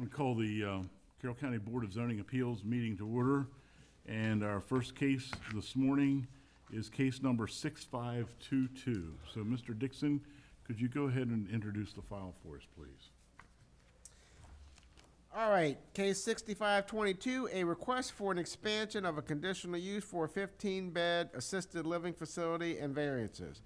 I'm going to call the Carroll County Board of Zoning Appeals meeting to order. And our first case this morning is case number 6522. So, Mr. Dixon, could you go ahead and introduce the file for us, please? All right, case 6522, a request for an expansion of a conditional use for a 15-bed assisted living facility and variances.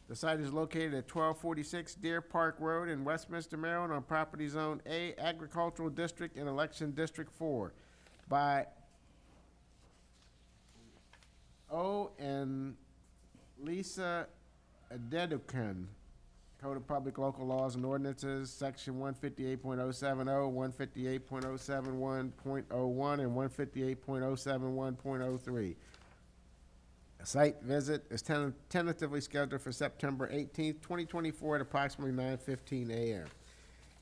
The site is located at 1246 Deer Park Road in Westminster, Maryland, on property zone A, Agricultural District and Election District 4 by O and Lisa Adedukan. Code of Public Local Laws and Ordinances, Section 158.070, 158.071.01, and 158.071.03. A site visit is tentatively scheduled for September 18th, 2024 at approximately 9:15 a.m.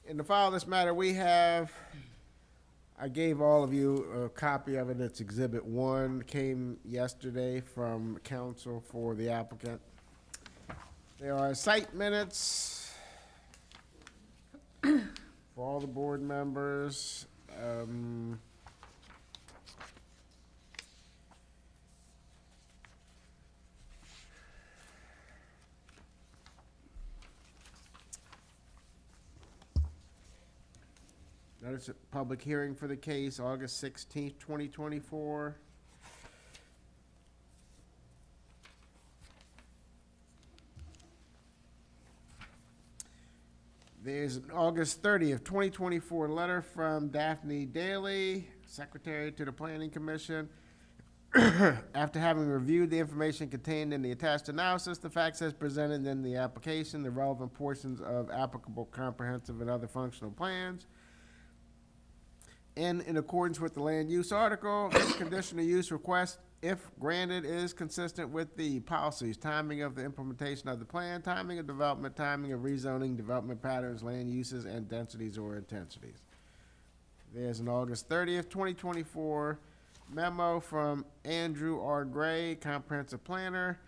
In the file of this matter, we have, I gave all of you a copy of it. It's Exhibit 1, came yesterday from counsel for the applicant. There are site minutes for all the board members. Notice a public hearing for the case, August 16th, 2024. There's an August 30th, 2024 letter from Daphne Daly, Secretary to the Planning Commission. After having reviewed the information contained in the attached analysis, the facts as presented in the application, the relevant portions of applicable comprehensive and other functional plans, and in accordance with the land use article, this conditional use request, if granted, is consistent with the policies, timing of the implementation of the plan, timing of development, timing of rezoning, development patterns, land uses, and densities or intensities. There's an August 30th, 2024 memo from Andrew R. Gray, comprehensive planner.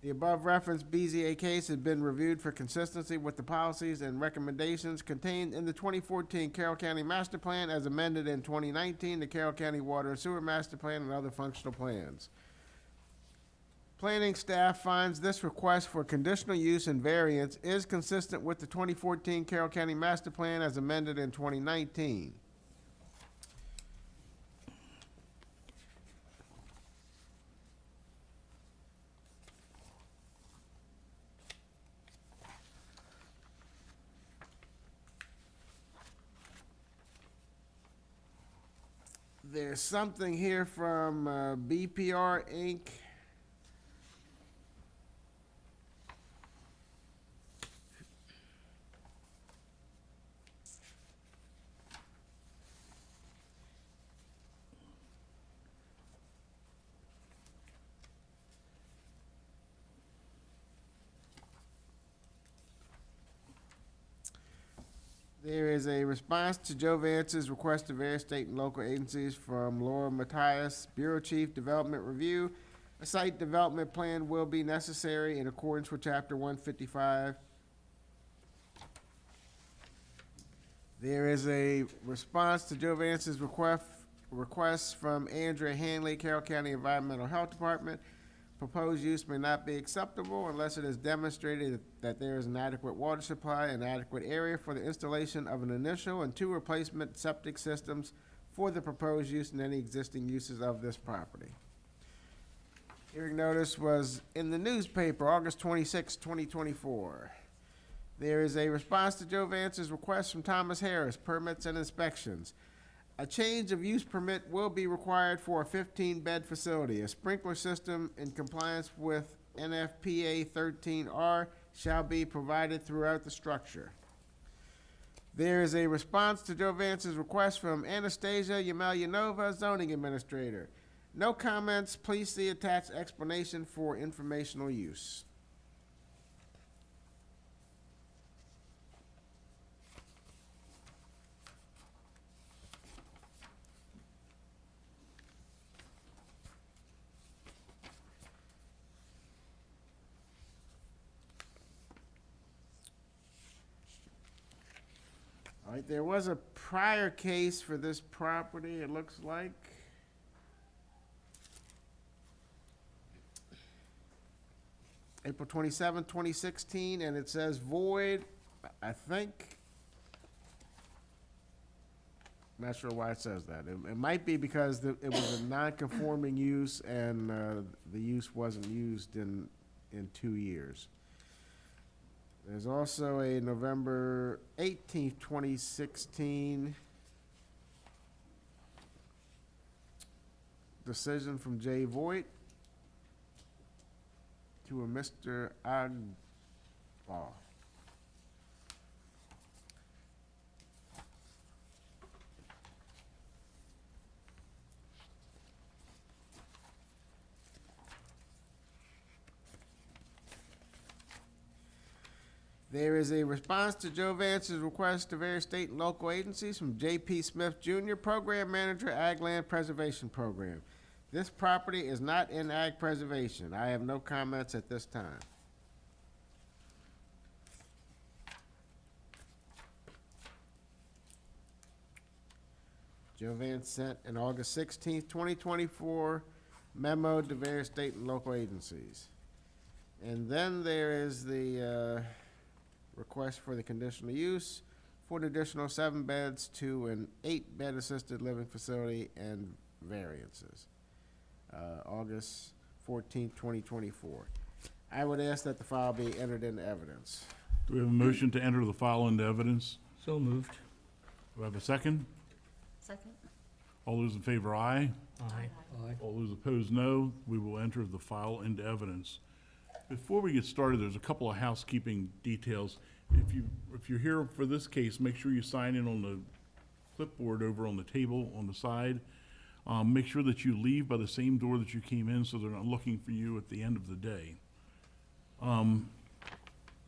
The above referenced BZA case has been reviewed for consistency with the policies and recommendations contained in the 2014 Carroll County Master Plan as amended in 2019, the Carroll County Water and Sewer Master Plan, and other functional plans. Planning staff finds this request for conditional use and variance is consistent with the 2014 Carroll County Master Plan as amended in 2019. There's something here from BPR Inc. There is a response to Joe Vance's request of various state and local agencies from Laura Matthias, Bureau Chief, Development Review. A site development plan will be necessary in accordance with Chapter 155. There is a response to Joe Vance's request from Andrea Hanley, Carroll County Environmental Health Department. Proposed use may not be acceptable unless it is demonstrated that there is an adequate water supply and adequate area for the installation of an initial and 2 replacement septic systems for the proposed use and any existing uses of this property. Hearing notice was in the newspaper, August 26, 2024. There is a response to Joe Vance's request from Thomas Harris, permits and inspections. A change of use permit will be required for a 15-bed facility. A sprinkler system in compliance with NFPA 13R shall be provided throughout the structure. There is a response to Joe Vance's request from Anastasia Yemelyanova, zoning administrator. No comments. Please see attached explanation for informational use. right, there was a prior case for this property, it looks like. April 27, 2016, and it says void, I think. Not sure why it says that. It might be because it was a non-conforming use and the use wasn't used in 2 years. There's also a November 18th, 2016 decision from Jay Voigt to a Mr. Agbaugh. There is a response to Joe Vance's request to various state and local agencies from J.P. Smith Jr., Program Manager, Ag Land Preservation Program. This property is not in ag preservation. I have no comments at this time. Joe Vance sent an August 16th, 2024 memo to various state and local agencies. And then there is the request for the conditional use for an additional 7 beds to an 8-bed assisted living facility and variances. August 14th, 2024. I would ask that the file be entered into evidence. Do we have a motion to enter the file into evidence? So moved. Do I have a second? Second. All those in favor, aye. Aye. All those opposed, no. We will enter the file into evidence. Before we get started, there's a couple of housekeeping details. If you're here for this case, make sure you sign in on the clipboard over on the table on the side. Make sure that you leave by the same door that you came in so they're not looking for you at the end of the day. And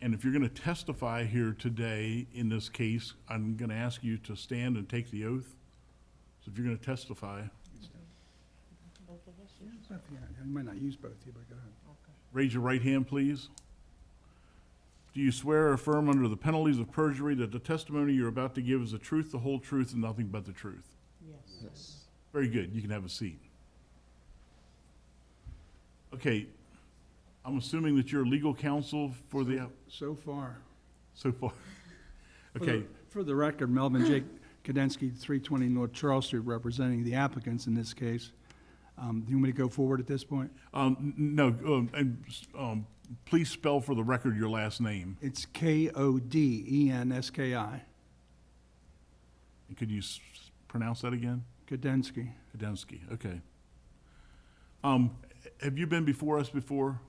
if you're going to testify here today in this case, I'm going to ask you to stand and take the oath. So if you're going to testify, I might not use both of you, but go ahead. raise your right hand, please. Do you swear or affirm under the penalties of perjury that the testimony you're about to give is the truth, the whole truth, and nothing but the truth? Yes. Very good. You can have a seat. Okay. I'm assuming that you're legal counsel for the, So far. so far. For Okay. For the record, Melvin J. Kadensky, 320 North Charles Street, representing the applicants in this case. Do you want me to go forward at this point? No, please spell for the record your last name. It's Kodenski. And could you pronounce that again? Kadensky. Kadensky, okay. Have you been before us before?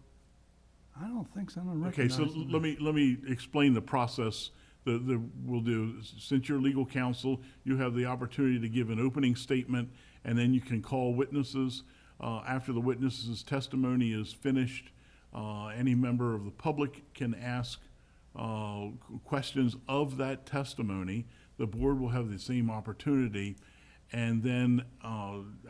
I don't think so. I don't Okay, recognize so him. let me explain the process that we'll do. Since you're legal counsel, you have the opportunity to give an opening statement, and then you can call witnesses. After the witness's testimony is finished, any member of the public can ask questions of that testimony. The board will have the same opportunity, and then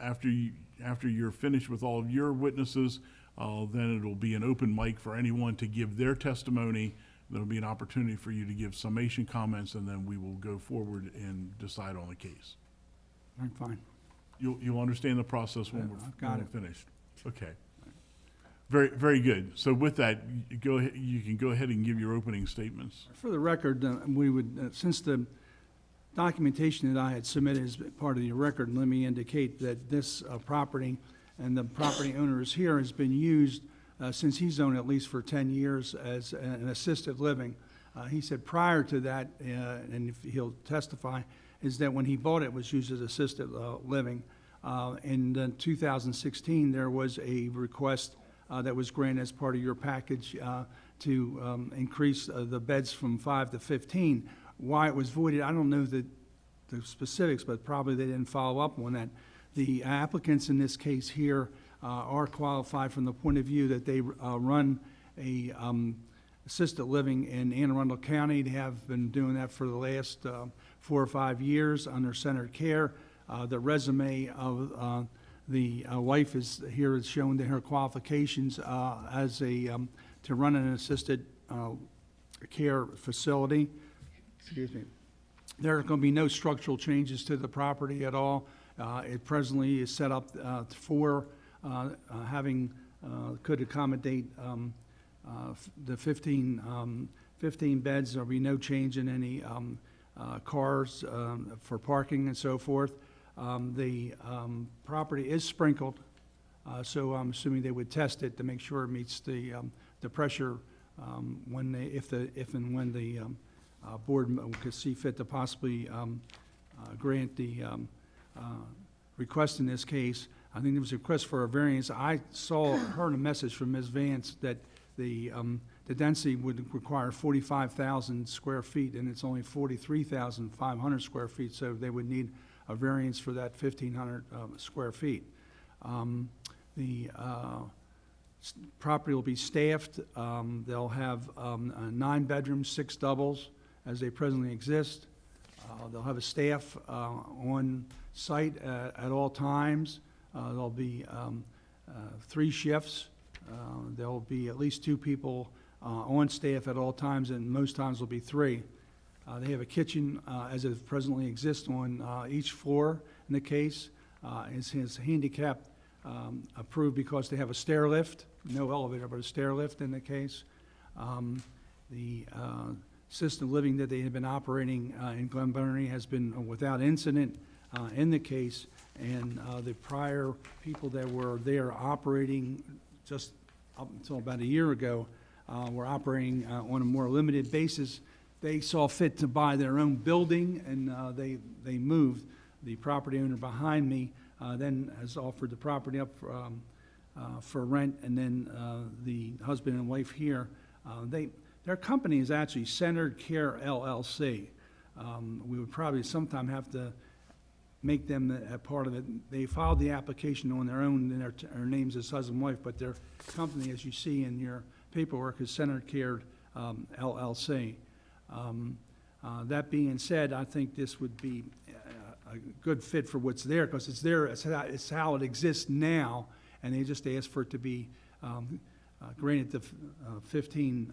after you're finished with all of your witnesses, then it'll be an open mic for anyone to give their testimony. There'll be an opportunity for you to give summation comments, and then we will go forward and decide on the case. I'm fine. You'll understand the process when Yeah, we're, I've got when we're it. finished. Okay. Very, very good. So with that, you can go ahead and give your opening statements. For the record, we would, since the documentation that I had submitted is part of the record, let me indicate that this property and the property owners here has been used since he's owned at least for 10 years as an assisted living. He said prior to that, and if he'll testify, is that when he bought it, it was used as assisted living. In 2016, there was a request that was granted as part of your package to increase the beds from 5 to 15. Why it was voided, I don't know the specifics, but probably they didn't follow up on that. The applicants in this case here are qualified from the point of view that they run a assisted living in Anne Arundel County. They have been doing that for the last 4 or 5 years under centered care. The resume of the wife is here is showing her qualifications as a to run an assisted care facility. Excuse me. There are going to be no structural changes to the property at all. It presently is set up for could accommodate the 15 beds. There'll be no change in any cars for parking and so forth. The property is sprinkled, so I'm assuming they would test it to make sure it meets the pressure if and when the board could see fit to possibly grant the request in this case. I think there was a request for a variance. I heard a message from Ms. Vance that the density would require 45,000 square feet, and it's only 43,500 square feet, so they would need a variance for that 1,500 square feet. The property will be staffed. They'll have 9 bedrooms, 6 doubles, as they presently exist. They'll have a staff on site at all times. There'll be 3 shifts. There'll be at least 2 people on staff at all times, and most times will be 3. They have a kitchen as it presently exists on each floor in the case. It's handicapped approved because they have a stair lift, no elevator, but a stair lift in the case. The assisted living that they have been operating in Glen Burnie has been without incident in the case, and the prior people that were there operating just up until about a year ago were operating on a more limited basis. They saw fit to buy their own building, and they moved. The property owner behind me then has offered the property up for rent, and then the husband and wife here, their company is actually Centered Care LLC. We would probably sometime have to make them a part of it. They filed the application on their own, and their names as husband and wife, but their company, as you see in your paperwork, is Centered Care LLC. That being said, I think this would be a good fit for what's there, because it's there, it's how it exists now, and they just asked for it to be granted the 15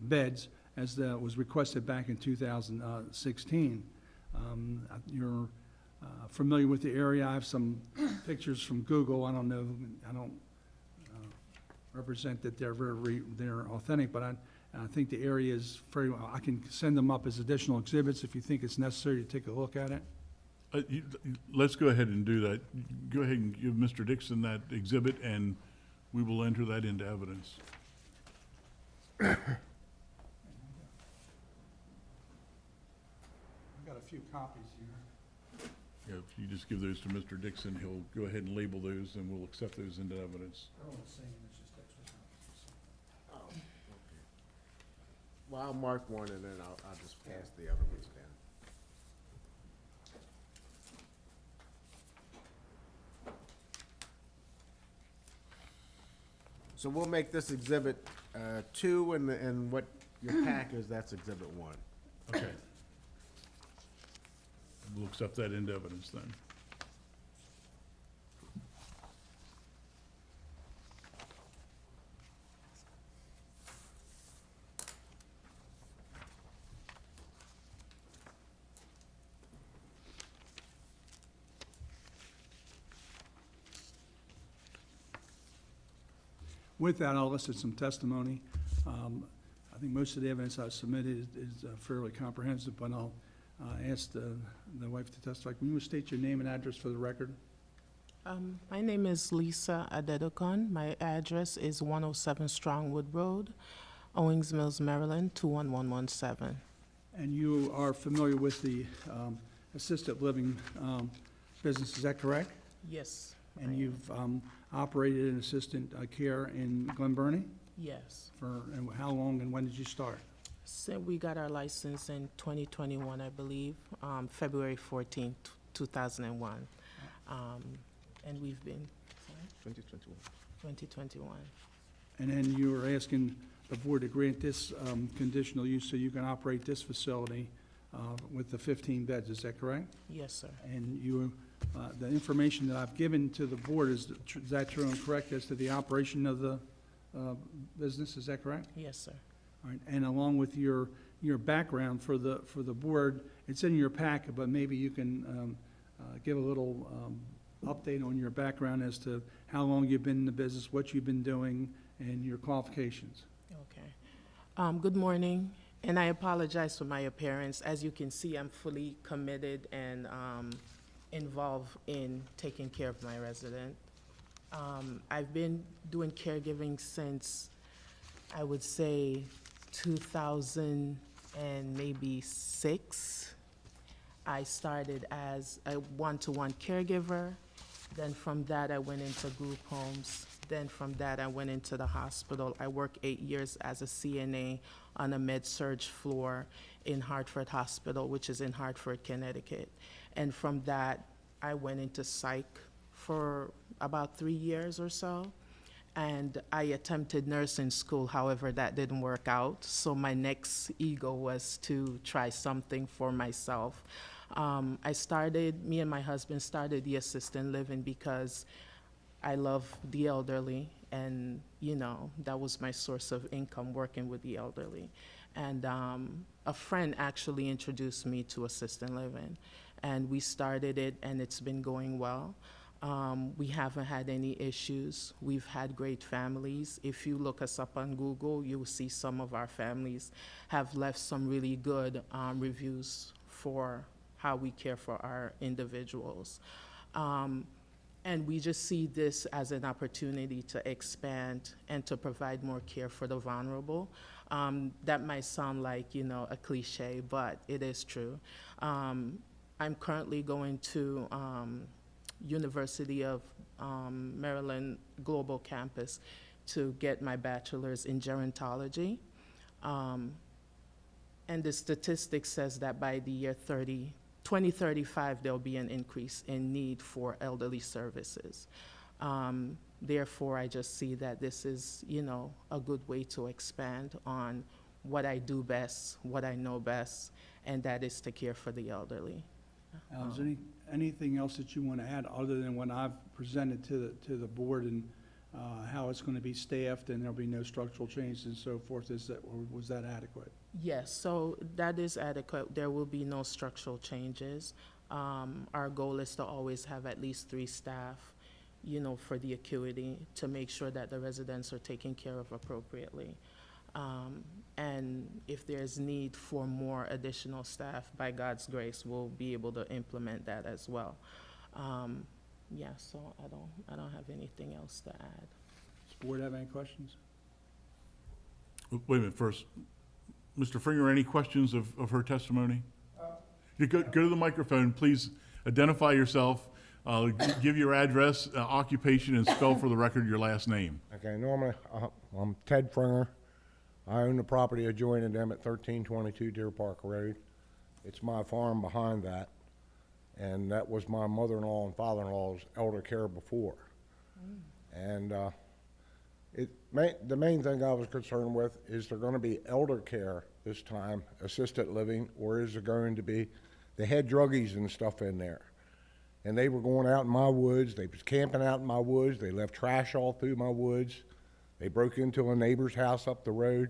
beds as was requested back in 2016. You're familiar with the area. I have some pictures from Google. I don't represent that they're authentic, but I think the area is very well. I can send them up as additional exhibits if you think it's necessary to take a look at it. Let's go ahead and do that. Go ahead and give Mr. Dixon that exhibit, and we will enter that into evidence. I've got a few copies here. Yeah, if you just give those to Mr. Dixon, he'll go ahead and label those, and we'll accept those into evidence. They're all the same, it's just extra copies. Oh, okay. Well, I'll mark one, and then I'll just pass the other ones down. So we'll make this exhibit 2, and what your pack is, that's exhibit 1. Okay. We'll accept that into evidence then. With that, I'll elicit some testimony. I think most of the evidence I've submitted is fairly comprehensive, but I'll ask the wife to testify. Can you state your name and address for the record? My name is Lisa Adedokun. My address is 107 Strongwood Road, Owings Mills, Maryland, 21117. And you are familiar with the assisted living business, is that correct? Yes. And you've operated in assistant care in Glen Burnie? Yes. And how long and when did you start? So we got our license in 2021, I believe, February 14th, 2001. And we've been, 2021. And then you were asking the board to grant this conditional use so you can operate this facility with the 15 beds, is that correct? Yes, sir. And you, the information that I've given to the board, is that true and correct as to the operation of the business, is that correct? Yes, sir. All right, and along with your your background for the board. It's in your packet, but maybe you can give a little update on your background as to how long you've been in the business, what you've been doing, and your qualifications. Okay. Good morning, and I apologize for my appearance. As you can see, I'm fully committed and involved in taking care of my resident. I've been doing caregiving since, I would say, 2000 and maybe 6. I started as a one-to-one caregiver. Then from that, I went into group homes. Then from that, I went into the hospital. I worked 8 years as a CNA on a med-surg floor in Hartford Hospital, which is in Hartford, Connecticut. And from that, I went into psych for about 3 years or so. And I attempted nursing school, however, that didn't work out. So my next ego was to try something for myself. Me and my husband started the assisted living because I love the elderly, and, you know, that was my source of income, working with the elderly. And a friend actually introduced me to assisted living, and we started it, and it's been going well. We haven't had any issues. We've had great families. If you look us up on Google, you will see some of our families have left some really good reviews for how we care for our individuals. And we just see this as an opportunity to expand and to provide more care for the vulnerable. That might sound like, you know, a cliche, but it is true. I'm currently going to University of Maryland Global Campus to get my bachelor's in gerontology. And the statistics says that by the year 2035, there'll be an increase in need for elderly services. Therefore, I just see that this is, you know, a good way to expand on what I do best, what I know best, and that is to care for the elderly. Al, is anything else that you want to add other than what I've presented to the board, and how it's going to be staffed and there'll be no structural changes and so forth? Or was that adequate? Yes, so that is adequate. There will be no structural changes. Our goal is to always have at least 3 staff, you know, for the acuity, to make sure that the residents are taken care of appropriately. And if there's need for more additional staff, by God's grace, we'll be able to implement that as well. Yeah, so I don't have anything else to add. Does the board have any questions? Wait a minute, first, Mr. Fringer, any questions of her testimony? You go to the microphone, please identify yourself, give your address, occupation, and spell for the record your last name. Okay, normally, I'm Ted Fringer. I own the property adjoining them at 1322 Deer Park Road. It's my farm behind that, and that was my mother-in-law and father-in-law's elder care before. And the main thing I was concerned with is there going to be elder care this time, assisted living, or is there going to be, they had druggies and stuff in there. And they were going out in my woods, they was camping out in my woods, they left trash all through my woods. They broke into a neighbor's house up the road,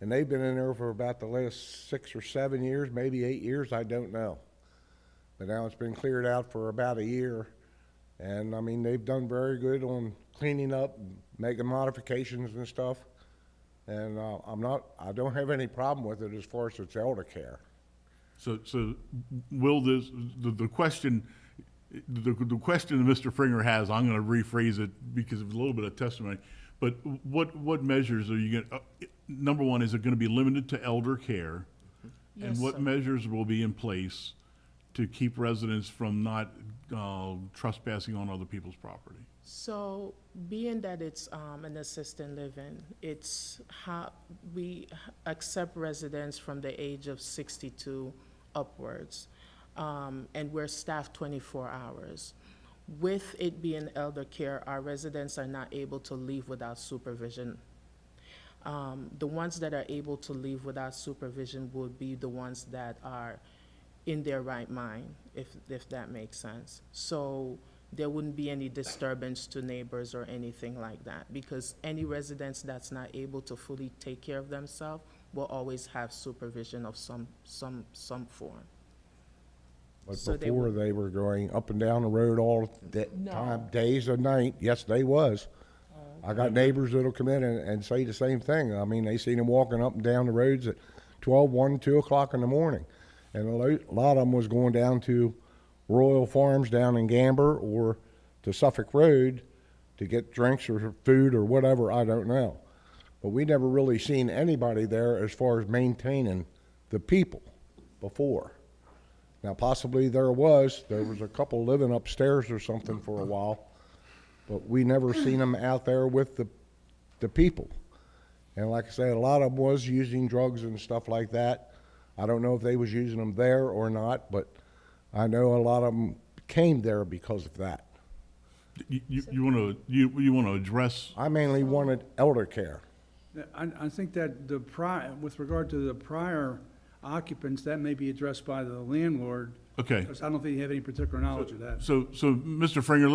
and they've been in there for about the last 6 or 7 years, maybe 8 years, I don't know. But now it's been cleared out for about a year, and I mean, they've done very good on cleaning up, making modifications and stuff. And I don't have any problem with it as far as its elder care. So will this, the question that Mr. Fringer has, I'm going to rephrase it because of a little bit of testimony, but what measures are you going to, number one, is it going to be limited to elder care? And Yes, what sir. measures will be in place to keep residents from not trespassing on other people's property? So, being that it's an assisted living, it's how we accept residents from the age of 62 upwards, and we're staffed 24 hours. With it being elder care, our residents are not able to leave without supervision. The ones that are able to leave without supervision would be the ones that are in their right mind, if that makes sense. So there wouldn't be any disturbance to neighbors or anything like that, because any residents that's not able to fully take care of themselves will always have supervision of some form. But So they before, would- they were going up and down the road all the No. time, days and night. Yes, they was. I got neighbors that'll come in and say the same thing. I mean, they seen them walking up and down the roads at 12, 1, 2 o'clock in the morning. And a lot of them was going down to Royal Farms down in Gamber or to Suffolk Road to get drinks or food or whatever, I don't know. But we never really seen anybody there as far as maintaining the people before. Now, possibly there was a couple living upstairs or something for a while, but we never seen them out there with the people. And like I said, a lot of them was using drugs and stuff like that. I don't know if they was using them there or not, but I know a lot of them came there because of that. You want to address, I mainly wanted elder care. I think that with regard to the prior occupants, that may be addressed by the landlord, okay. because I don't think you have any particular knowledge of that. So, Mr. Fringer,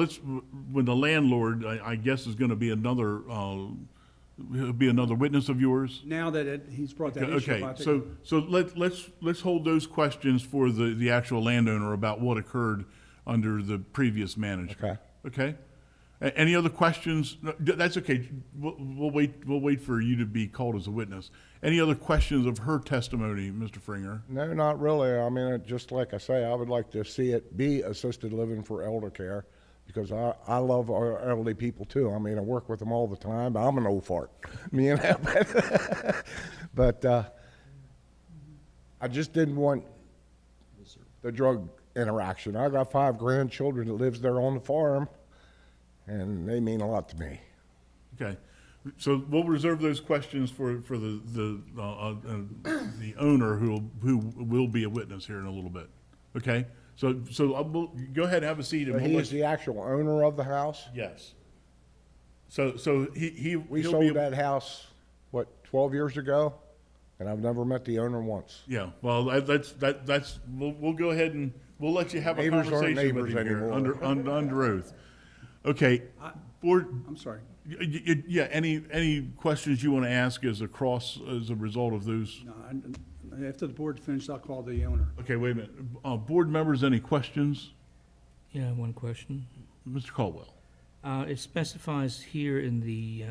when the landlord, I guess, is going to be another witness of yours? Now that he's brought that issue Okay, up, I so, think, let's hold those questions for the actual landowner about what occurred under the previous management. Okay. Okay? Any other questions? No, that's okay. We'll wait for you to be called as a witness. Any other questions of her testimony, Mr. Fringer? No, not really. I mean, just like I say, I would like to see it be assisted living for elder care because I love our elderly people too. I mean, I work with them all the time, but I'm an old fart, you know. But I just didn't want the drug interaction. I got 5 grandchildren that lives there on the farm, and they mean a lot to me. Okay. So we'll reserve those questions for the owner who will be a witness here in a little bit. Okay? So we'll go ahead and have a seat. And But we'll he let is the actual owner of the house. Yes. So he We he'll sold be, that house, what, 12 years ago? And I've never met the owner once. Yeah. Well, that's we'll go ahead and we'll let you have a Neighbors aren't conversation with neighbors him here anymore. under oath. Okay. Board. I'm sorry. Yeah. Any questions you want to ask as a result of those? No, after the board finishes, I'll call the owner. Okay. Wait a minute. Board members, any questions? Yeah, one question. Mr. Caldwell. It specifies here in the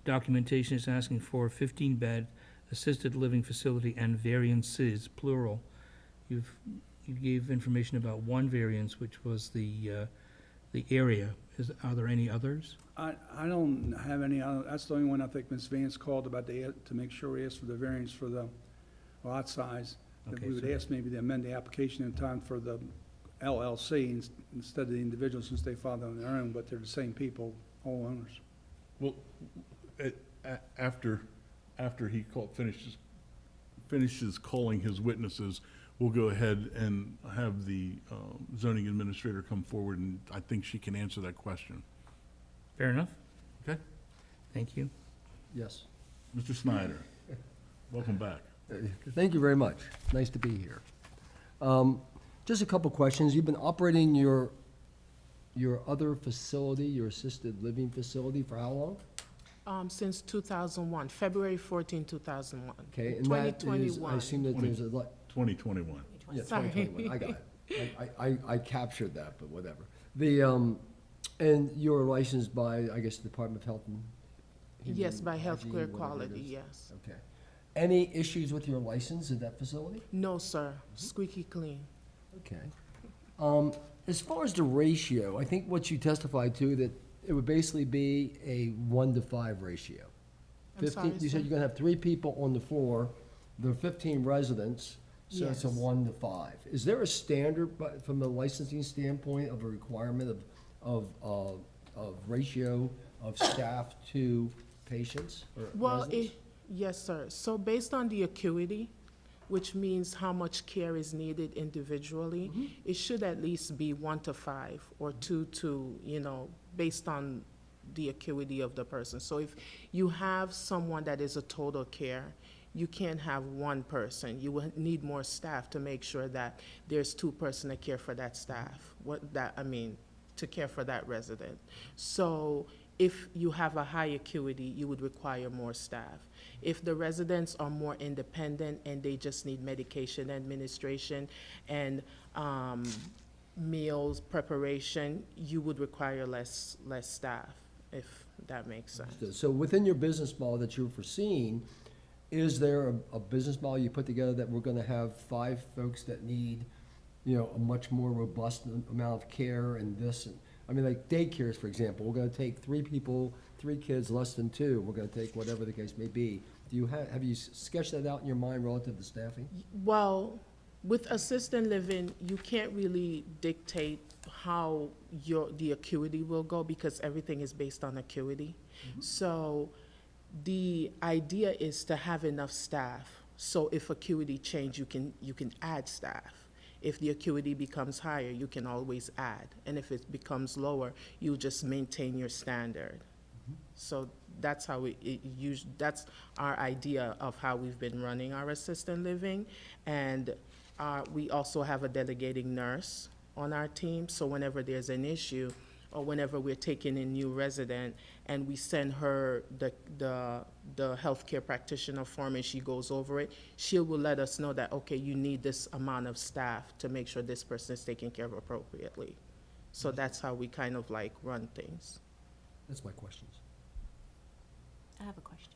documentation, it's asking for a 15-bed assisted living facility and variances, plural. You gave information about one variance, which was the area. Are there any others? I don't have any, that's the only one I think Ms. Vance called about to make sure we ask for the variance for the lot size. That Okay, we would so- ask maybe to amend the application in time for the LLC instead of the individual, since they filed on their own, but they're the same people, all owners. Well, after he finishes calling his witnesses, we'll go ahead and have the zoning administrator come forward, and I think she can answer that question. Fair enough. Okay? Thank you. Yes. Mr. Snyder, welcome back. Thank you very much. Nice to be here. Just a couple questions. You've been operating your other facility, your assisted living facility, for how long? Since 2001, February 14, 2001. Okay, and that is, I 2021. assume that there's a lot, 2021. yeah, Sorry. 2021, I got it. I captured that, but whatever. And you're licensed by, I guess, the Department of Health and Yes, by Health Hygiene, Clear whatever it Quality, is. yes. Okay. Any issues with your license at that facility? No, sir, squeaky clean. Okay. As far as the ratio, I think what you testified to, that it would basically be a 1-to-5 ratio. I'm sorry, You said sir? you're gonna have 3 people on the floor, there are 15 residents, so it's a Yes. 1-to-5. Is there a standard, from the licensing standpoint, of a requirement of ratio of staff to patients or Well, residents? yes, sir. So based on the acuity, which means how much care is needed individually, it should at least be 1-to-5 or 2 to, based on the acuity of the person. So if you have someone that is a total care, you can't have one person. You will need more staff to make sure that there's 2 person to care for that staff. To care for that resident. So if you have a high acuity, you would require more staff. If the residents are more independent and they just need medication administration and meals preparation, you would require less staff, if that makes sense. So within your business model that you're foreseeing, is there a business model you put together that we're gonna have 5 folks that need, a much more robust amount of care and this? I mean, like daycares, for example, we're gonna take 3 people, 3 kids, less than 2, we're gonna take whatever the case may be. Do you have you sketched that out in your mind relative to staffing? Well, with assisted living, you can't really dictate how the acuity will go because everything is based on acuity. So the idea is to have enough staff, so if acuity change, you can add staff. If the acuity becomes higher, you can always add, and if it becomes lower, you just maintain your standard. So that's how that's our idea of how we've been running our assisted living, and we also have a delegating nurse on our team, so whenever there's an issue, or whenever we're taking in new resident and we send her the healthcare practitioner form and she goes over it, she will let us know that, okay, you need this amount of staff to make sure this person is taken care of appropriately. So that's how we kind of like run things. That's my questions. I have a question.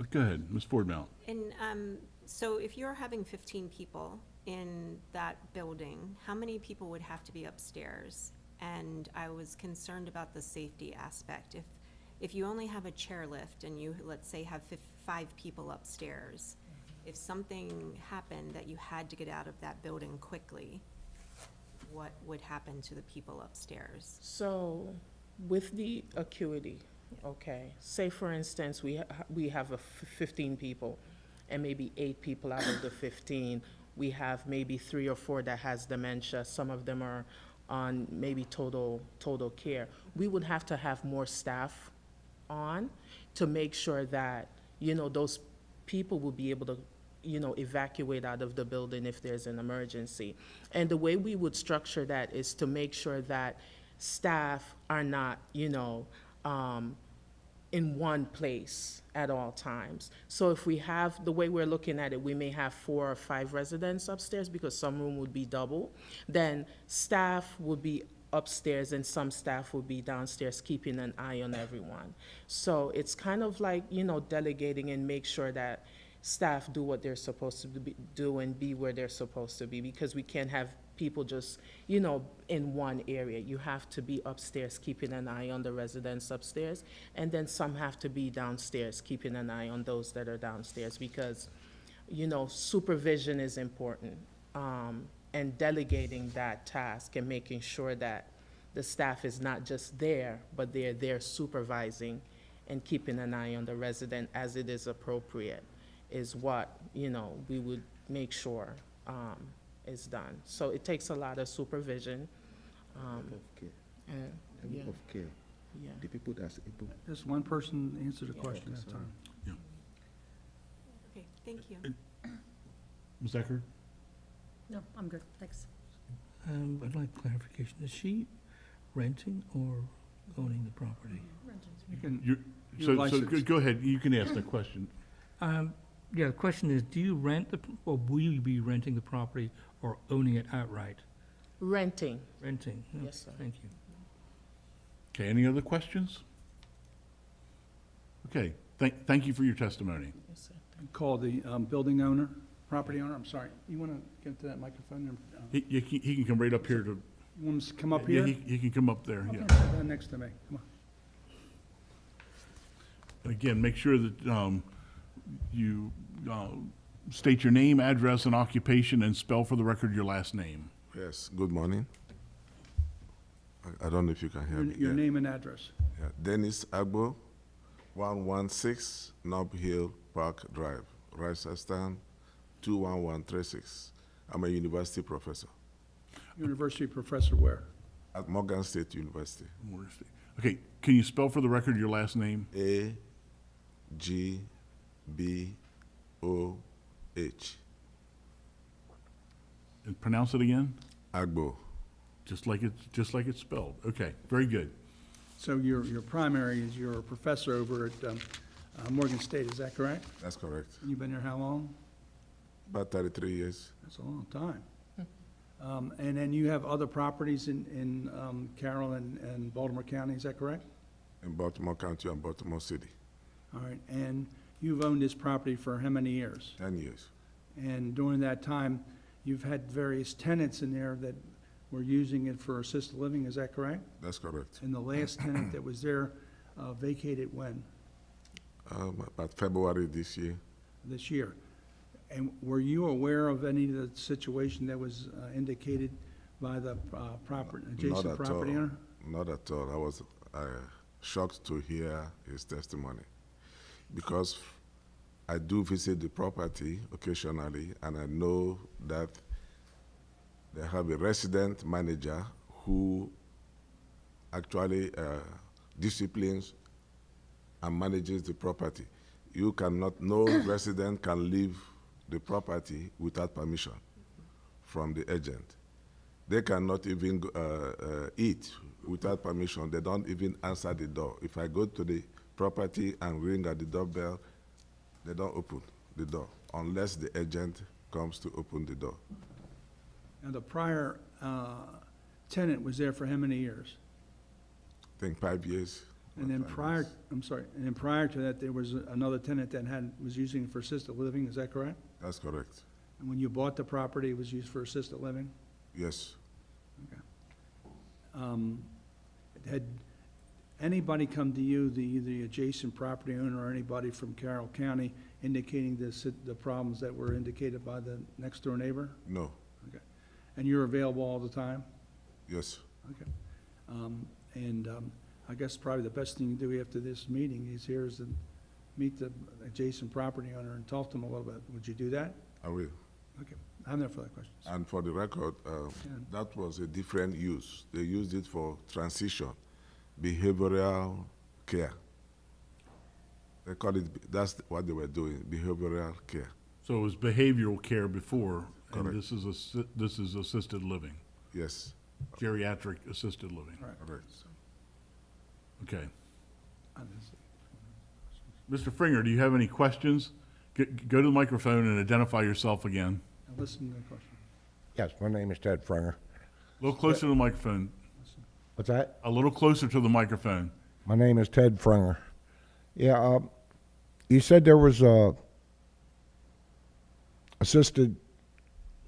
Go ahead, Ms. Ford Mount. And so if you're having 15 people in that building, how many people would have to be upstairs? And I was concerned about the safety aspect. If you only have a chairlift and you, let's say, have 5 people upstairs, if something happened that you had to get out of that building quickly, what would happen to the people upstairs? So with the acuity, okay, say for instance, we have 15 people and maybe 8 people out of the 15, we have maybe 3 or 4 that has dementia. Some of them are on maybe total care. We would have to have more staff on to make sure that, those people will be able to, evacuate out of the building if there's an emergency. And the way we would structure that is to make sure that staff are not, in one place at all times. So if we have, the way we're looking at it, we may have 4 or 5 residents upstairs because some room would be double, then staff would be upstairs and some staff will be downstairs keeping an eye on everyone. So it's kind of like, delegating and make sure that staff do what they're supposed to do and be where they're supposed to be, because we can't have people just, in one area. You have to be upstairs keeping an eye on the residents upstairs, and then some have to be downstairs keeping an eye on those that are downstairs, because, supervision is important, and delegating that task and making sure that the staff is not just there, but they're there supervising and keeping an eye on the resident as it is appropriate is what, we would make sure is done. So it takes a lot of supervision. Of care. And, yeah, Of care. yeah. The people that's able. Just one person answer the question at a time. Okay, thank you. Ms. Eckert? No, I'm good, thanks. I'd like clarification. Is she renting or owning the property? You can, You're- Your So license. go ahead, you can ask the question. Yeah, the question is, do you rent or will you be renting the property or owning it outright? Renting, Renting? Oh, Yes, sir. Thank you. Okay, any other questions? Okay, thank you for your testimony. yes, sir. call the building owner, property owner, I'm sorry. You want to get to that microphone? He can come right up here to. You want him to come up Yeah, here? he can come up there, yeah. Okay, stand next to me, come on. And again, make sure that you state your name, address, and occupation, and spell for the record your last name. Yes, good morning. I don't know if you can hear me. Your Yeah. name and address. Yeah. Dennis Agbo, 116 Nob Hill Park Drive, Ricestan, 21136. I'm a university professor University professor where? at Morgan State University. Okay, can you spell for the record your last name? A-G-B-O-H. And pronounce it again? Agbo. Just like it's spelled. Okay, very good. So your primary is you're a professor over at Morgan State, is that correct? That's correct. You've been there how long? About 33 years. That's a long time. And then you have other properties in Carroll and Baltimore County, is that correct? In Baltimore County and Baltimore City. All right, and you've owned this property for how many years? 10 years. And during that time, you've had various tenants in there that were using it for assisted living, is that correct? That's correct. And the last tenant that was there vacated when? About February this year. This year. And were you aware of any of the situation that was indicated by the adjacent property owner? Not at all. I was shocked to hear his testimony because I do visit the property occasionally, and I know that they have a resident manager who actually disciplines and manages the property. You cannot, no resident can leave the property without permission from the agent. They cannot even eat without permission. They don't even answer the door. If I go to the property and ring at the doorbell, they don't open the door unless the agent comes to open the door. Now, the prior tenant was there for how many years? I think 5 years. And then prior, I'm sorry, and then prior to that, there was another tenant that was using it for assisted living, is that correct? That's correct. And when you bought the property, it was used for assisted living? Yes. Had anybody come to you, the adjacent property owner or anybody from Carroll County, indicating the problems that were indicated by the next door neighbor? No. Okay. And you're available all the time? Yes. Okay. I guess probably the best thing to do after this meeting is to meet the adjacent property owner and talk to them a little bit. Would you do that? I will. Okay. I have no further questions. And for the record, that was a different use. They used it for transition, behavioral care. They call it, that's what they were doing, behavioral care. So it was behavioral care before, and Correct. this is assisted living, Yes. geriatric assisted living. Right. Correct. Okay. I didn't see. Mr. Fringer, do you have any questions? Go to the microphone and identify yourself again. Now listen to the question. Yes, my name is Ted Fringer. A little closer to the microphone. What's that? A little closer to the microphone. My name is Ted Fringer. Yeah, you said there was assisted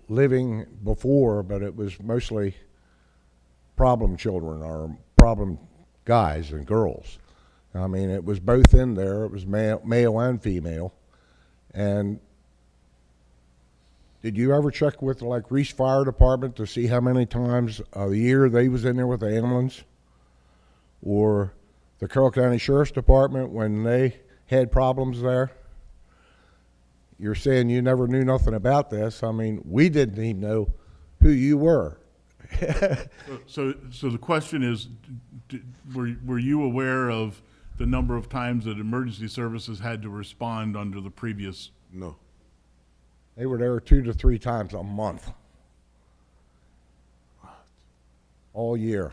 living before, but it was mostly problem children or problem guys and girls. I mean, it was both in there. It was male and female. And did you ever check with like Reese Fire Department to see how many times a year they was in there with the ambulance? Or the Carroll County Sheriff's Department when they had problems there? You're saying you never knew nothing about this. I mean, we didn't even know who you were. So the question is, were you aware of the number of times that emergency services had to respond under the previous? No. They were there 2 to 3 times a month. All year.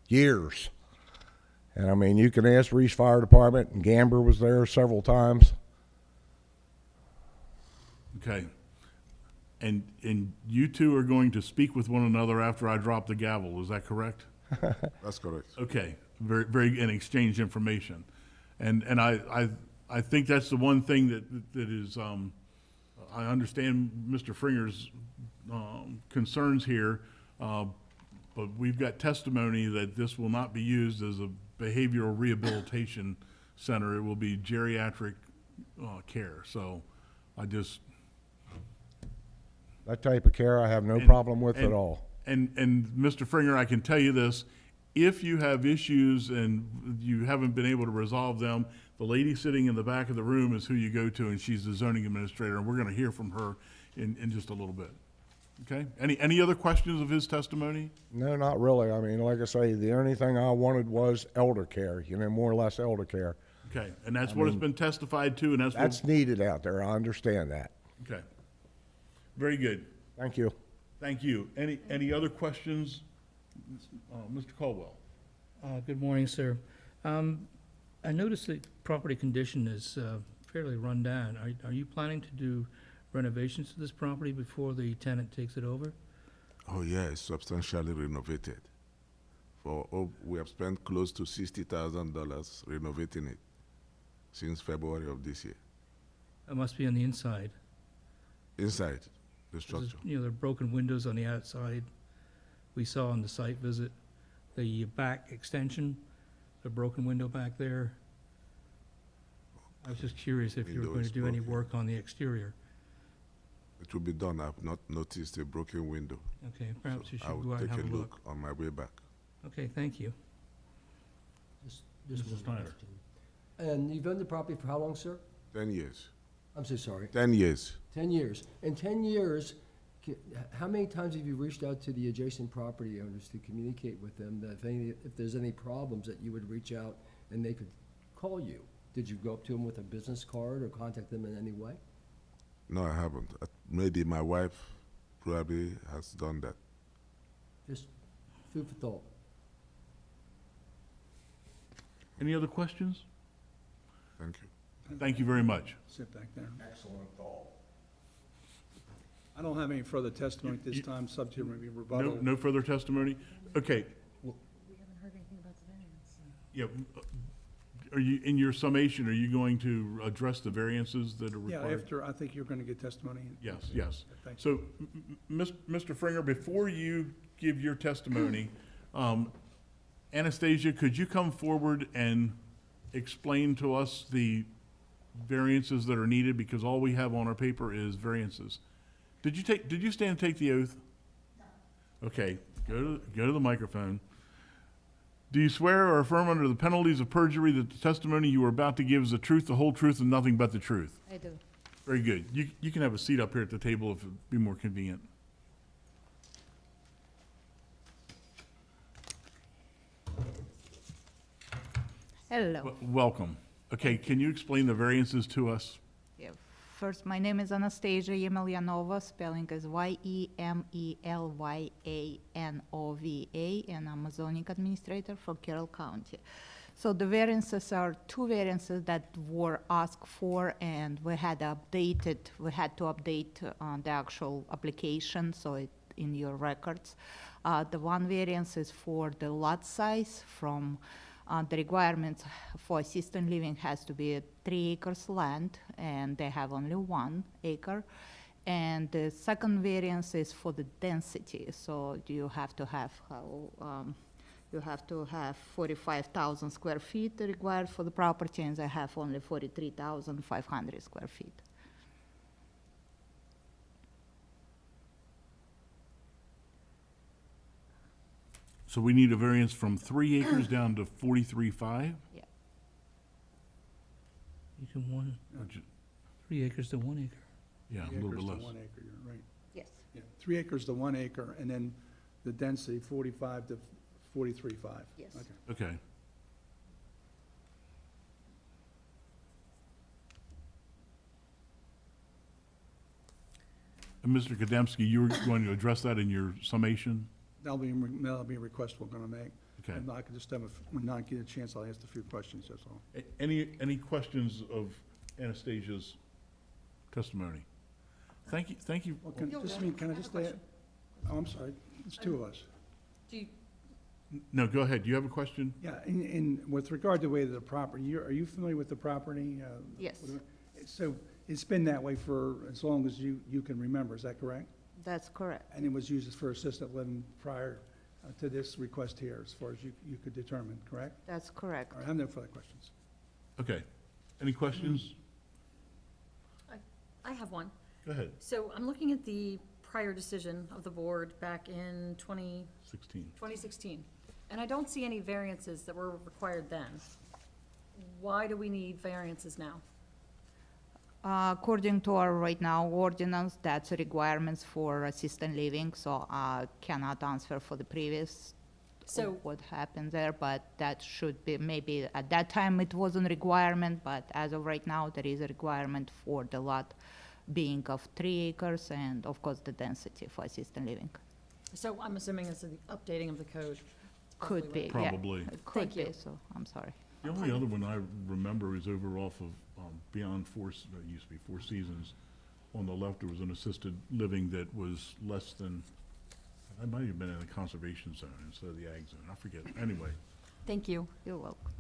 Years. And I mean, you can ask Reese Fire Department, and Gamber was there several times. Okay. And you two are going to speak with one another after I drop the gavel, is that correct? That's correct. Okay, and exchange information. And I think that's the one thing that is, I understand Mr. Fringer's concerns here, but we've got testimony that this will not be used as a behavioral rehabilitation center. It will be geriatric care. So I just... That type of care I have no problem with at all. And Mr. Fringer, I can tell you this, if you have issues and you haven't been able to resolve them, the lady sitting in the back of the room is who you go to, and she's the zoning administrator, and we're gonna hear from her in just a little bit. Okay? Any other questions of his testimony? No, not really. I mean, like I say, the only thing I wanted was elder care, you know, more or less elder care. Okay, and that's what it's been testified to, and that's what... That's needed out there. I understand that. Okay. Very good. Thank you. Thank you. Any other questions? Mr. Caldwell? Good morning, sir. I noticed the property condition is fairly run down. Are you planning to do renovations to this property before the tenant takes it over? Oh, yeah, it's substantially renovated. We have spent close to $60,000 renovating it since February of this year. It must be on the inside. Inside the 'Cause structure. there are broken windows on the outside. We saw on the site visit. The back extension, the broken window back there. I was just curious if you were Window going to is do any broken. work on the exterior. It will be done. I've not noticed a broken window. Okay, perhaps you I should go will out and take have a a look. look on my way back. Okay, thank you. Just Mr. one Snyder. question. And you've owned the property for how long, sir? 10 years. I'm so sorry. 10 years. 10 years. In 10 years, how many times have you reached out to the adjacent property owners to communicate with them that if there's any problems, that you would reach out and they could call you? Did you go up to them with a business card or contact them in any way? No, I haven't. Maybe my wife probably has done that. Just food for thought. Any other questions? Thank you. Thank you very much. Sit back there. Excellent thought. I don't have any further testimony at this time, subject to review No, rebuttal. no further testimony? Okay, We haven't heard anything about the variance. yeah, are you, in your summation, are you going to address the variances that are Yeah, required? after, I think you're going to get testimony. Yes, yes. Thank you. So, Mr. Fringer, before you give your testimony, Anastasia, could you come forward and explain to us the variances that are needed? Because all we have on our paper is variances. Did you stand and take the oath? No. Okay, go to the microphone. Do you swear or affirm under the penalties of perjury that the testimony you are about to give is the truth, the whole truth, and nothing but the truth? I do. Very good. You can have a seat up here at the table if it'd be more convenient. Hello. Welcome. Okay, can you explain the variances to us? Yeah. First, my name is Anastasia Yemelyanova, spelling is Yemelyanova, and I'm a zoning administrator for Carroll County. So the variances are two variances that were asked for, and we had to update the actual application, so it in your records. The one variance is for the lot size from the requirements for assisted living has to be 3 acres land, and they have only 1 acre. And the second variance is for the density. So you have to have 45,000 square feet required for the property, and they have only 43,500 square feet. So we need a variance from 3 acres down to 43.5? Yeah. You can 3 acres to 1 acre. Yeah, a 3 little bit acres to less. 1 acre, you're right. Yes. Yeah, 3 acres to 1 acre, and then the density 45 to 43.5. Yes. Okay. Okay. And Mr. Kademski, you were going to address that in your summation? That'll be a request we're going to make. Okay. And I could just have, when I get a chance, I'll ask a few questions, that's all. Any questions of Anastasia's testimony? Thank you. Well, can I just add? Oh, I'm sorry, it's two of us. No, go ahead. Do you have a question? Yeah, with regard to the way of the property, are you familiar with the property? Yes. So it's been that way for as long as you can remember, is that correct? That's correct. And it was used for assisted living prior to this request here, as far as you could determine, correct? That's correct. All right, I have no further questions. Okay. Any questions? I have one. Go ahead. So I'm looking at the prior decision of the board back in 2016, and I don't see any variances that were required then. Why do we need variances now? According to our right now ordinance, that's a requirements for assisted living, so I cannot answer for the previous, So- what happened there, but that should be, maybe at that time it wasn't a requirement, but as of right now, there is a requirement for the lot being of 3 acres and of course the density for assisted living. So I'm assuming it's the updating of the code. Could be, yeah. Probably. It could Thank you. be, so I'm sorry. The only other one I remember is over off of Beyond Four, it used to be Four Seasons. On the left, there was an assisted living that was less than, I might have been in the conservation zone instead of the ag zone, I forget. Anyway, Thank you. You're welcome.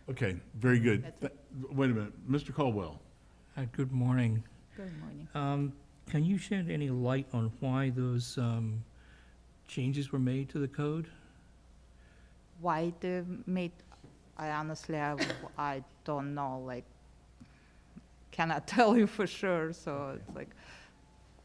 okay, very good. That's Th- Wait a minute, Mr. Caldwell. Good morning. Good morning. Can you shed any light on why those changes were made to the code? Why they made, I honestly, I don't know, like, cannot tell you for sure, so it's like.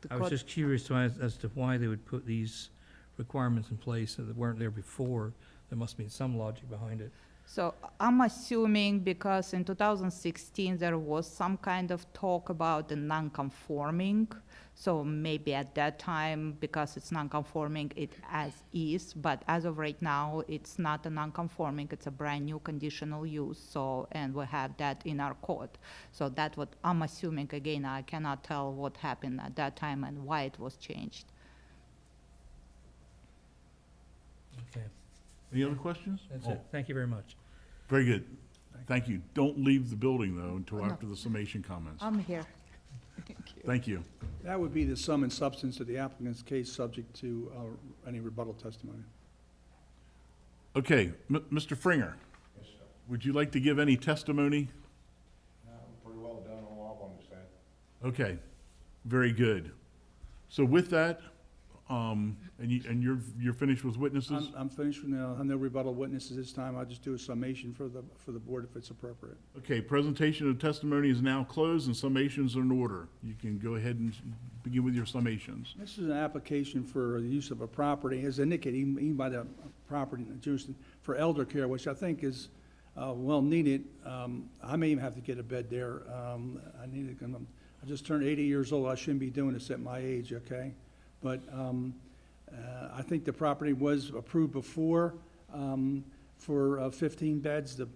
the I was code- just curious as to why they would put these requirements in place that weren't there before. There must be some logic behind it. So I'm assuming because in 2016, there was some kind of talk about the non-conforming. So maybe at that time, because it's non-conforming, it as is, but as of right now, it's not a non-conforming, it's a brand-new conditional use, so, and we have that in our code. So that's what I'm assuming, again, I cannot tell what happened at that time and why it was changed. Okay, Any other questions? that's Oh, it. Thank you very much. Very good. Thank you. Don't leave the building, though, until Oh, no. after the summation comments. I'm here. Thank you. Thank you. That would be the sum and substance of the applicant's case, subject to any rebuttal testimony. Okay, Mr. Fringer, would you like to give any testimony? Pretty well done on all I want to say. Okay, very good. So with that, and you're finished with witnesses? I'm finished with now. No rebuttal witnesses this time. I'll just do a summation for the board if it's appropriate. Okay, presentation of testimony is now closed and summations are in order. You can go ahead and begin with your summations. This is an application for the use of a property, as indicated, even by the property juice, for elder care, which I think is well needed. I may even have to get a bed there. I just turned 80 years old. I shouldn't be doing this at my age, okay? But I think the property was approved before for 15 beds. The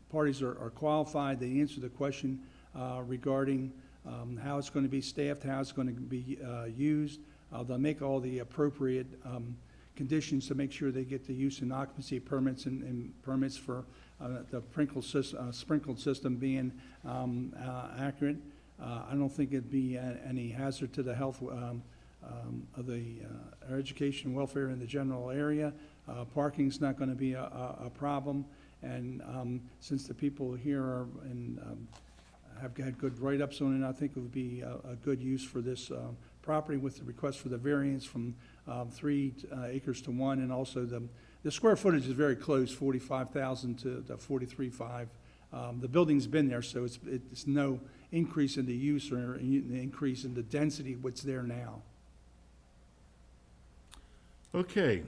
parties are qualified. They answered the question regarding how it's going to be staffed, how it's going to be used. They'll make all the appropriate conditions to make sure they get the use and occupancy permits and permits for the sprinkled system being accurate. I don't think it'd be any hazard to the health of the education and welfare in the general area. Parking's not going to be a problem, and since the people here are have had good write-ups on it, I think it would be a good use for this property with the request for the variance from 3 acres to 1, and also the square footage is very close, 45,000 to the 43.5. The building's been there, so it's no increase in the use or increase in the density of what's there now. Okay.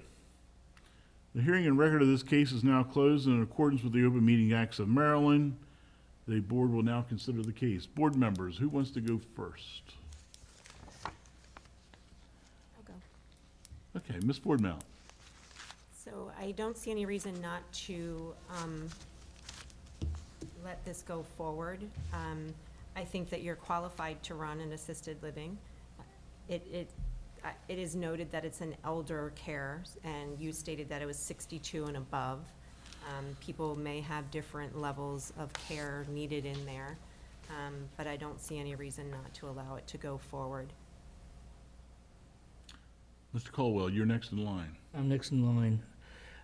The hearing and record of this case is now closed in accordance with the Open Meeting Acts of Maryland. The board will now consider the case. Board members, who wants to go first? I'll go. Okay, Ms. Fordmel. So I don't see any reason not to let this go forward. I think that you're qualified to run an assisted living. It is noted that it's an elder care, and you stated that it was 62 and above. People may have different levels of care needed in there, but I don't see any reason not to allow it to go forward. Mr. Caldwell, you're next in line. I'm next in line.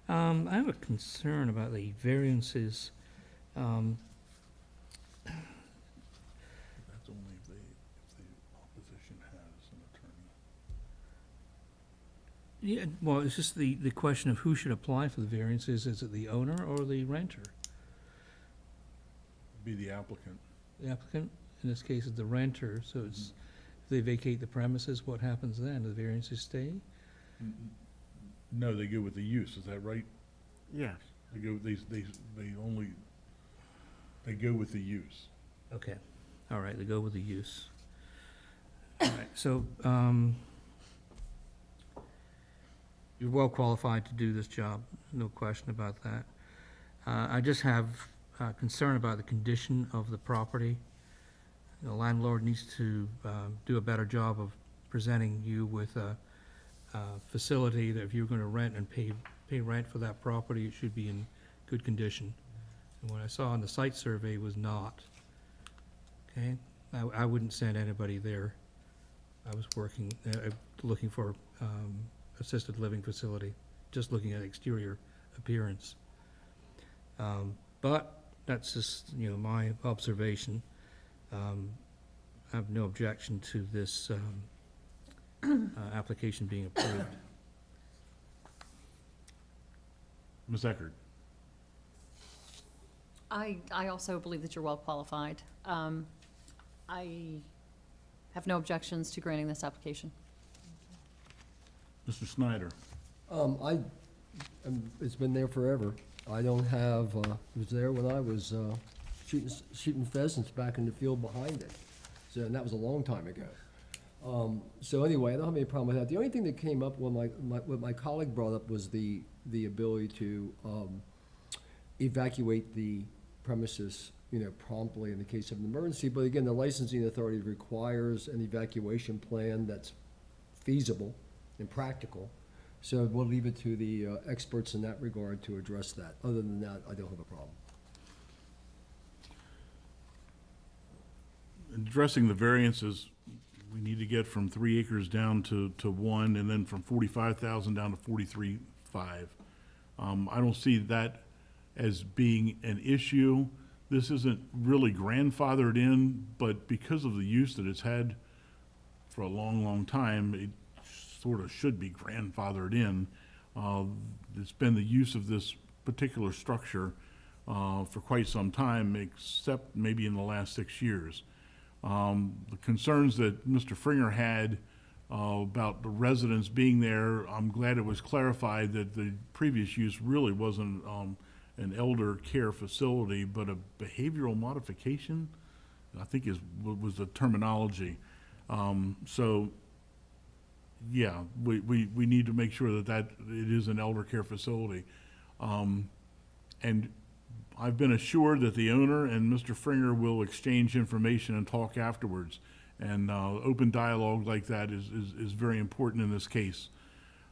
I have a concern about the variances. That's only if the opposition has an attorney. Yeah, well, it's just the question of who should apply for the variances. Is it the owner or the renter? Be the applicant. The applicant, in this case, is the renter, so it's, if they vacate the premises, what happens then? Do the variances stay? No, they go with the use, is that right? Yes. They go, they go with the use. Okay, all right, they go with the use. All right, so, you're well qualified to do this job, no question about that. I just have concern about the condition of the property. The landlord needs to do a better job of presenting you with a facility that if you're gonna rent and pay rent for that property, it should be in good condition. And what I saw on the site survey was not. Okay? I wouldn't send anybody there. I was looking for assisted living facility, just looking at exterior appearance. But that's just, my observation. I have no objection to this application being approved. Ms. Eckert? I also believe that you're well qualified. I have no objections to granting this application. Mr. Snyder? It's been there forever. I don't have, it was there when I was shooting pheasants back in the field behind it. So, and that was a long time ago. So anyway, I don't have any problem with that. The only thing that came up when what my colleague brought up was the ability to evacuate the premises, promptly in the case of an emergency. But again, the licensing authority requires an evacuation plan that's feasible and practical. So we'll leave it to the experts in that regard to address that. Other than that, I don't have a problem. Addressing the variances, we need to get from 3 acres down to 1, and then from 45,000 down to 43.5. I don't see that as being an issue. This isn't really grandfathered in, but because of the use that it's had for a long, long time, it sort of should be grandfathered in. It's been the use of this particular structure for quite some time, except maybe in the last 6 years. The concerns that Mr. Fringer had about the residents being there, I'm glad it was clarified that the previous use really wasn't an elder care facility, but a behavioral modification, I think was the terminology. So, yeah, we need to make sure that it is an elder care facility. And I've been assured that the owner and Mr. Fringer will exchange information and talk afterwards. And open dialogue like that is very important in this case.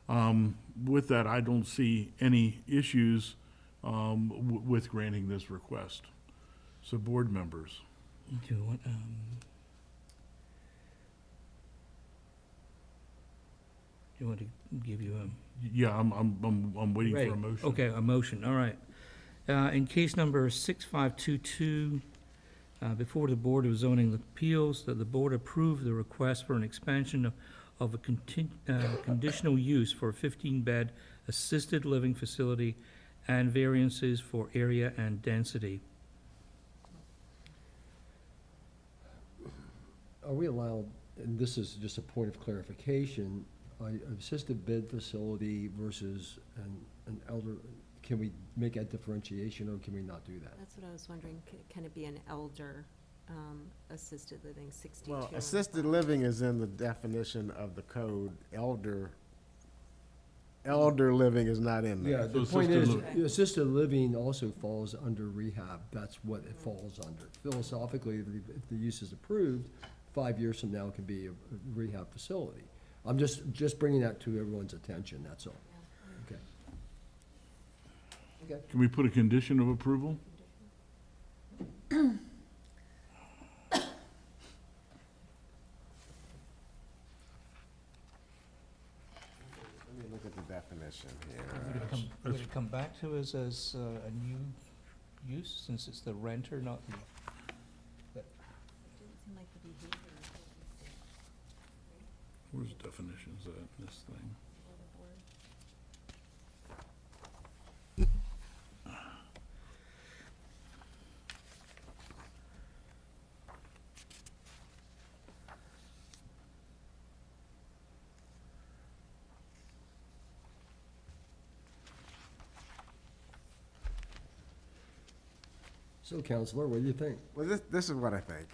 With that, I don't see any issues with granting this request. So, board members. Do you want, do you want to give you a? Yeah, I'm waiting for Ready. a motion. Okay, a motion, all right. In case number 6522, before the Board of Zoning Appeals, that the board approve the request for an expansion of a conditional use for a 15-bed assisted living facility and variances for area and density. Are we allowed, and this is just a point of clarification, an assisted bed facility versus an elder, can we make that differentiation, or can we not do that? That's what I was wondering. Can it be an elder assisted living, 62? Well, assisted living is in the definition of the code. Elder living is not in there. Yeah, the So point is, assisted living. assisted living also falls under rehab. That's what it falls under. Philosophically, if the use is approved, 5 years from now, it can be a rehab facility. I'm just bringing that to everyone's attention, that's all. Okay. Okay. Can we put a condition of approval? Let me look at the definition Would it come back to us as a new use, since it's the renter, not the? Where's definitions at this thing? So, Counselor, what do you think? Well, this is what I think.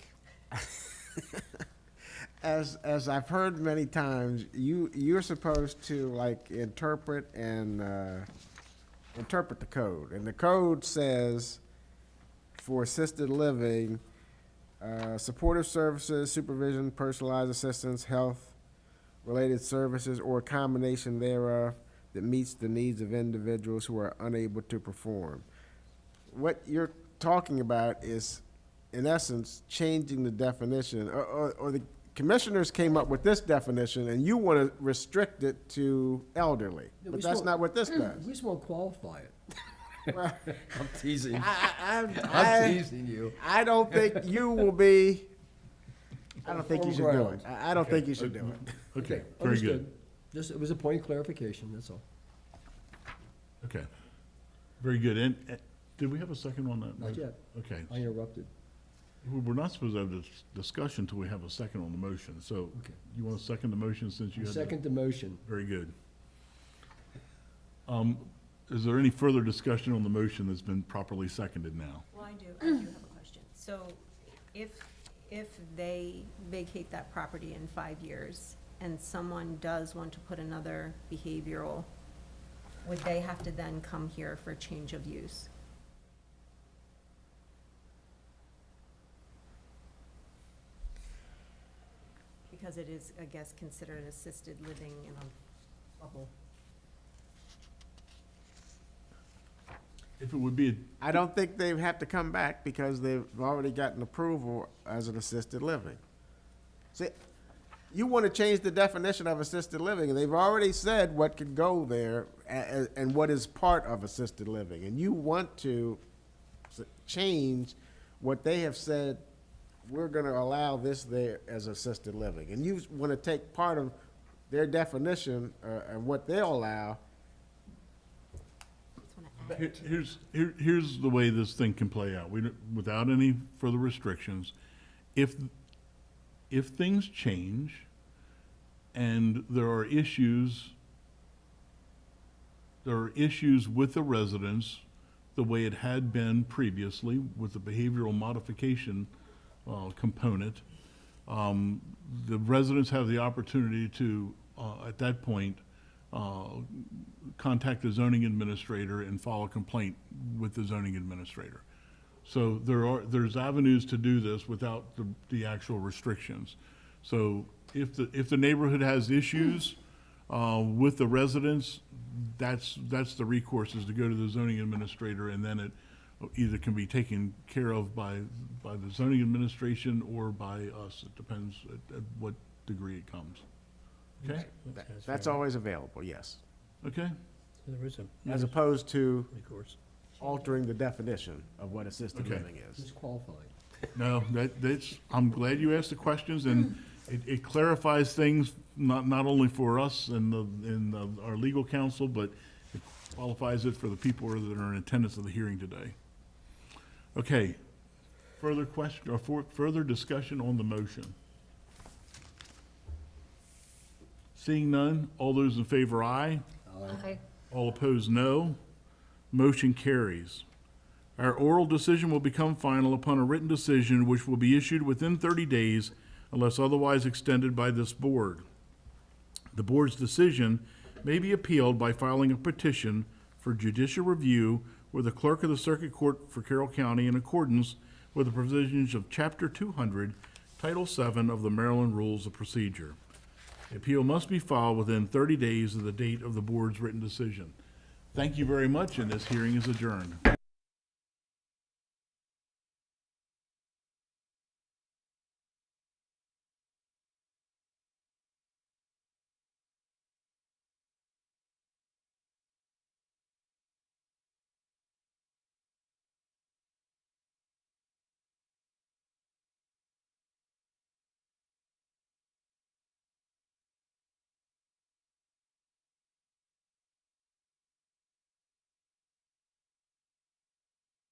As I've heard many times, you're supposed to like interpret the code, and the code says for assisted living, supportive services, supervision, personalized assistance, health-related services, or a combination thereof that meets the needs of individuals who are unable to perform. What you're talking about is, in essence, changing the definition, or the commissioners came up with this definition, and you want to restrict it to elderly, Yeah, we but just that's want- not what this does. We just won't qualify it. Well, I'm teasing. I'm I teasing you. don't think you will be, I don't think you should do it. Ground. I don't think you should do it. Okay, very Understood. good. Just, it was a point of clarification, that's all. Okay, very good. And did we have a second on that? Not yet. Okay. I interrupted. We're not supposed to have this discussion until we have a second on the motion. So Okay. you want to second the motion since you I had? second the motion. Very good. Is there any further discussion on the motion that's been properly seconded now? Well, I do have a question. So if they vacate that property in 5 years and someone does want to put another behavioral, would they have to then come here for change of use? Because it is, I guess, considered assisted living in a bubble. If it would be, I don't think they have to come back because they've already gotten approval as an assisted living. See, you want to change the definition of assisted living, and they've already said what could go there and what is part of assisted living. And you want to change what they have said, we're going to allow this there as assisted living. And you want to take part of their definition and what they'll allow. Just wanna add here's the way this thing can play out. Without any further restrictions, if things change and there are issues with the residents, the way it had been previously with the behavioral modification component, the residents have the opportunity to, at that point, contact the zoning administrator and file a complaint with the zoning administrator. So there's avenues to do this without the actual restrictions. So if the neighborhood has issues with the residents, that's the recourse, is to go to the zoning administrator, and then it either can be taken care of by the zoning administration or by us. It depends at what degree it comes. Okay? That's always available, yes. Okay? So there is a As opposed to recourse. altering the definition of what assisted Okay. living is. Disqualified. No, that's, I'm glad you asked the questions, and it clarifies things, not only for us and our legal counsel, but it qualifies it for the people that are in attendance of the hearing today. Okay, further question, or further discussion on the motion? Seeing none, all those in favor, aye. Aye. All opposed, no. Motion carries. Our oral decision will become final upon a written decision which will be issued within 30 days unless otherwise extended by this board. The board's decision may be appealed by filing a petition for judicial review with the clerk of the circuit court for Carroll County in accordance with the provisions of Chapter 200, Title 7 of the Maryland Rules of Procedure. The appeal must be filed within 30 days of the date of the board's written decision. Thank you very much, and this hearing is adjourned.